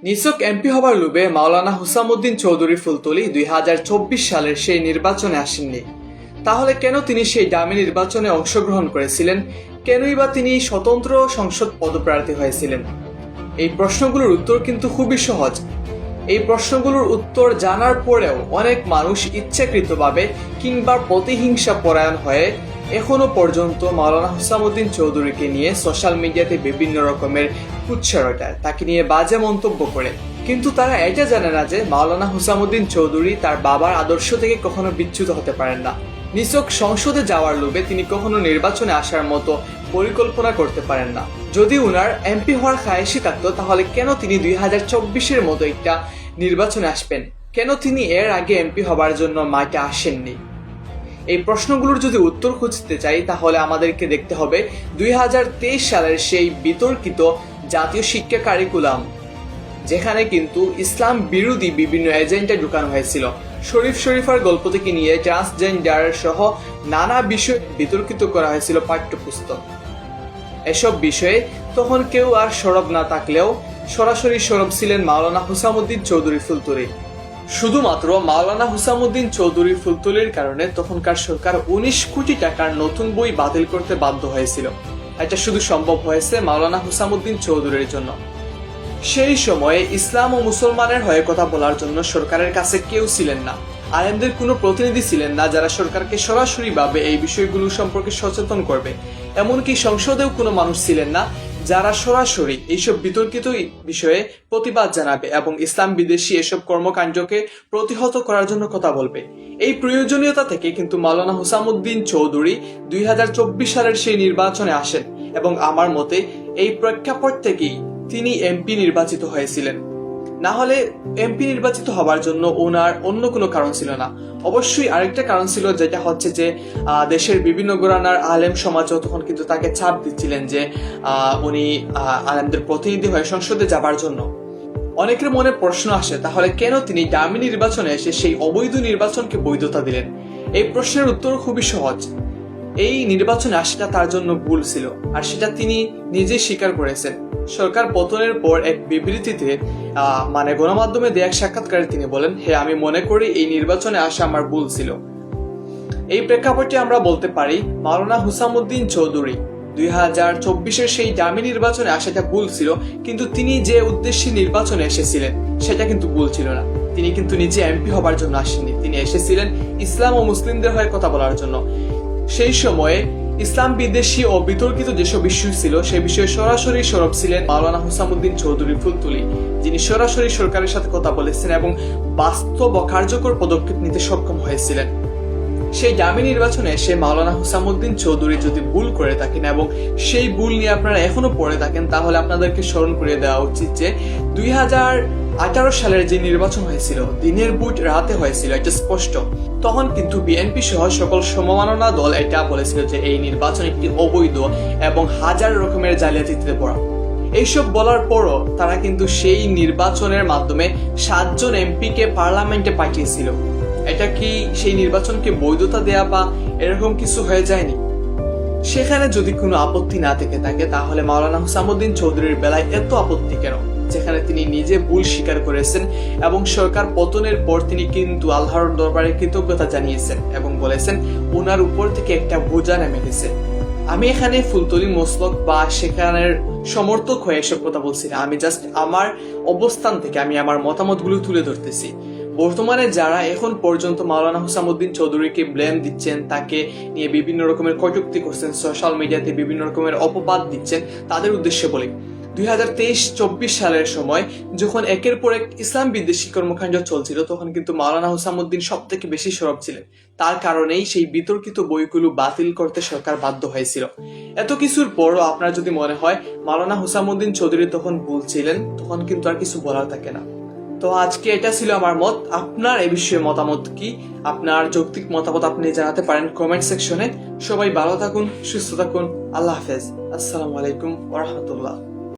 নিছক এমপি হবার লোভে মাওলানা হুসামউদ্দিন চৌধুরী ফুলতলী 2024 সালের সেই নির্বাচনে আসেননি। তাহলে কেন তিনি সেই ডামি নির্বাচনে অংশগ্রহণ করেছিলেন? কেনই বা তিনি স্বতন্ত্র সংসদ পদপ্রার্থী হয়েছিলেন? এই প্রশ্নগুলোর উত্তর কিন্তু খুবই সহজ। এই প্রশ্নগুলোর উত্তর জানার পরেও অনেক মানুষ ইচ্ছাকৃতভাবে কিংবা প্রতিহিংসা পরায়ণ হয়ে এখনো পর্যন্ত মাওলানা হুসামউদ্দিন চৌধুরীকে নিয়ে সোশ্যাল মিডিয়াতে বিভিন্ন রকমের কুৎসা রটায়, তাকে নিয়ে বাজে মন্তব্য করে। কিন্তু তারা এটা জানে না যে মাওলানা হুসামউদ্দিন চৌধুরী তার বাবার আদর্শ থেকে কখনো বিচ্যুত হতে পারেন না। নিছক সংসদে যাওয়ার লোভে তিনি কখনো নির্বাচনে আসার মতো পরিকল্পনা করতে পারেন না। যদি উনার এমপি হওয়ার খায়েশই থাকতো তাহলে কেন তিনি 2024-এর মতো একটা নির্বাচনে আসবেন? কেন তিনি এর আগে এমপি হবার জন্য মাঠে আসেননি? এই প্রশ্নগুলোর যদি উত্তর খুঁজতে চাই তাহলে আমাদেরকে দেখতে হবে 2023 সালের সেই বিতর্কিত জাতীয় শিক্ষা কারিকুলাম, যেখানে কিন্তু ইসলাম বিরোধী বিভিন্ন এজেন্ডা ঢুকানো হয়েছিল। শরীফার গল্প থেকে নিয়ে ট্রান্সজেন্ডার সহ নানা বিষয় বিতর্কিত করা হয়েছিল পাঠ্যপুস্তক। এসব বিষয়ে তখন কেউ আর সরব না থাকলেও সরাসরি সরব ছিলেন মাওলানা হুসামউদ্দিন চৌধুরী ফুলতলী। শুধুমাত্র মাওলানা হুসামউদ্দিন চৌধুরী ফুলতলীর কারণে তখনকার সরকার 19 কোটি টাকার নতুন বই বাতিল করতে বাধ্য হয়েছিল। এটা শুধু সম্ভব হয়েছে মাওলানা হুসামউদ্দিন চৌধুরীর জন্য। সেই সময়ে ইসলাম ও মুসলমানের হয়ে কথা বলার জন্য সরকারের কাছে কেউ ছিলেন না। আলেমদের কোনো প্রতিনিধি ছিলেন না যারা সরকারকে সরাসরিভাবে এই বিষয়গুলো সম্পর্কে সচেতন করবে। এমনকি সংসদেও কোনো মানুষ ছিলেন না যারা সরাসরি এইসব বিতর্কিত বিষয়ে প্রতিবাদ জানাবে এবং ইসলাম বিদেশি এসব কর্মকাণ্ডকে প্রতিহত করার জন্য কথা বলবে। এই প্রয়োজনীয়তা থেকে কিন্তু মাওলানা হুসামউদ্দিন চৌধুরী 2024 সালের সেই নির্বাচনে আসেন এবং আমার মতে এই প্রেক্ষাপট থেকেই তিনি এমপি নির্বাচিত হয়েছিলেন। না হলে এমপি নির্বাচিত হবার জন্য ওনার অন্য কোনো কারণ ছিল না। অবশ্যই আরেকটা কারণ ছিল, যেটা হচ্ছে যে দেশের বিভিন্ন ঘরানার আলেম সমাজও তখন কিন্তু তাকে চাপ দিচ্ছিলেন যে উনি আলেমদের প্রতিনিধি হয়ে সংসদে যাবার জন্য। অনেকের মনে প্রশ্ন আসে, তাহলে কেন তিনি ডামি নির্বাচনে এসে সেই অবৈধ নির্বাচনকে বৈধতা দিলেন? এই প্রশ্নের উত্তর খুবই সহজ। এই নির্বাচনে আসাটা তার জন্য ভুল ছিল, আর সেটা তিনি নিজেই স্বীকার করেছেন। সরকার পতনের পর এক বিবৃতিতে গণমাধ্যমে দেয়া এক সাক্ষাৎকারে তিনি বলেন, হ্যাঁ, আমি মনে করি এই নির্বাচনে আসা আমার ভুল ছিল। এই প্রেক্ষাপটে আমরা বলতে পারি মাওলানা হুসামউদ্দিন চৌধুরী 2024-এর সেই ডামি নির্বাচনে আসাটা ভুল ছিল, কিন্তু তিনি যে উদ্দেশ্যে নির্বাচনে এসেছিলেন সেটা কিন্তু ভুল ছিল না। তিনি কিন্তু নিজে এমপি হবার জন্য আসেননি, তিনি এসেছিলেন ইসলাম ও মুসলিমদের হয়ে কথা বলার জন্য। সেই সময়ে ইসলাম বিদেশি ও বিতর্কিত যেসব বিষয় ছিল সে বিষয়ে সরাসরি সরব ছিলেন মাওলানা হুসামউদ্দিন চৌধুরী ফুলতলী, যিনি সরাসরি সরকারের সাথে কথা বলেছেন এবং বাস্তব ও কার্যকর পদক্ষেপ নিতে সক্ষম হয়েছিলেন। সেই ডামি নির্বাচনে সে মাওলানা হুসামউদ্দিন চৌধুরী যদি ভুল করে থাকেন এবং সেই ভুল নিয়ে আপনারা এখনো পড়ে থাকেন, তাহলে আপনাদেরকে স্মরণ করিয়ে দেওয়া উচিত যে 2018 সালের যে নির্বাচন হয়েছিল দিনের ভোট রাতে হয়েছিল, এটা স্পষ্ট। তখন কিন্তু বিএনপি সহ সকল সমমাননা দল এটা বলেছিল যে এই নির্বাচন একটি অবৈধ এবং হাজার রকমের জালিয়াতিতে ভরা। এইসব বলার পরও তারা কিন্তু সেই নির্বাচনের মাধ্যমে 7 জন এমপিকে পার্লামেন্টে পাঠিয়েছিল। এটা কি সেই নির্বাচনকে বৈধতা দেয়া বা এরকম কিছু হয়ে যায়নি? সেখানে যদি কোনো আপত্তি না থেকে থাকে তাহলে মাওলানা হুসামউদ্দিন চৌধুরীর বেলায় এত আপত্তি কেন, যেখানে তিনি নিজে ভুল স্বীকার করেছেন এবং সরকার পতনের পর তিনি কিন্তু আল্লাহর দরবারে কৃতজ্ঞতা জানিয়েছেন এবং বলেছেন ওনার উপর থেকে একটা বোঝা নেমে গেছে। আমি এখানে ফুলতলী মসলক বা সেখানের সমর্থক হয়ে এসব কথা বলছি না, আমি জাস্ট আমার অবস্থান থেকে আমি আমার মতামতগুলো তুলে ধরতেছি। বর্তমানে যারা এখন পর্যন্ত মাওলানা হুসামউদ্দিন চৌধুরীকে ব্লেম দিচ্ছেন, তাকে নিয়ে বিভিন্ন রকমের কটূক্তি করছেন, সোশ্যাল মিডিয়াতে বিভিন্ন রকমের অপবাদ দিচ্ছেন, তাদের উদ্দেশ্যে বলি 2023-24 সালের সময় যখন একের পর এক ইসলাম বিদ্বেষী কর্মকাণ্ড চলছিল তখন কিন্তু মাওলানা হুসামউদ্দিন সব থেকে বেশি সরব ছিলেন। তার কারণেই সেই বিতর্কিত বইগুলো বাতিল করতে সরকার বাধ্য হয়েছিল। এত কিছুর পরও আপনার যদি মনে হয় মাওলানা হুসামউদ্দিন চৌধুরী তখন ভুল ছিলেন, তখন কিন্তু আর কিছু বলার থাকে না। তো আজকে এটা ছিল আমার মত। আপনার এই বিষয়ে মতামত কি? আপনার যৌক্তিক মতামত আপনি জানাতে পারেন কমেন্ট সেকশনে। সবাই ভালো থাকুন, সুস্থ থাকুন। আল্লাহ হাফেজ। আসসালামু আলাইকুম ওয়া রাহমাতুল্লাহ।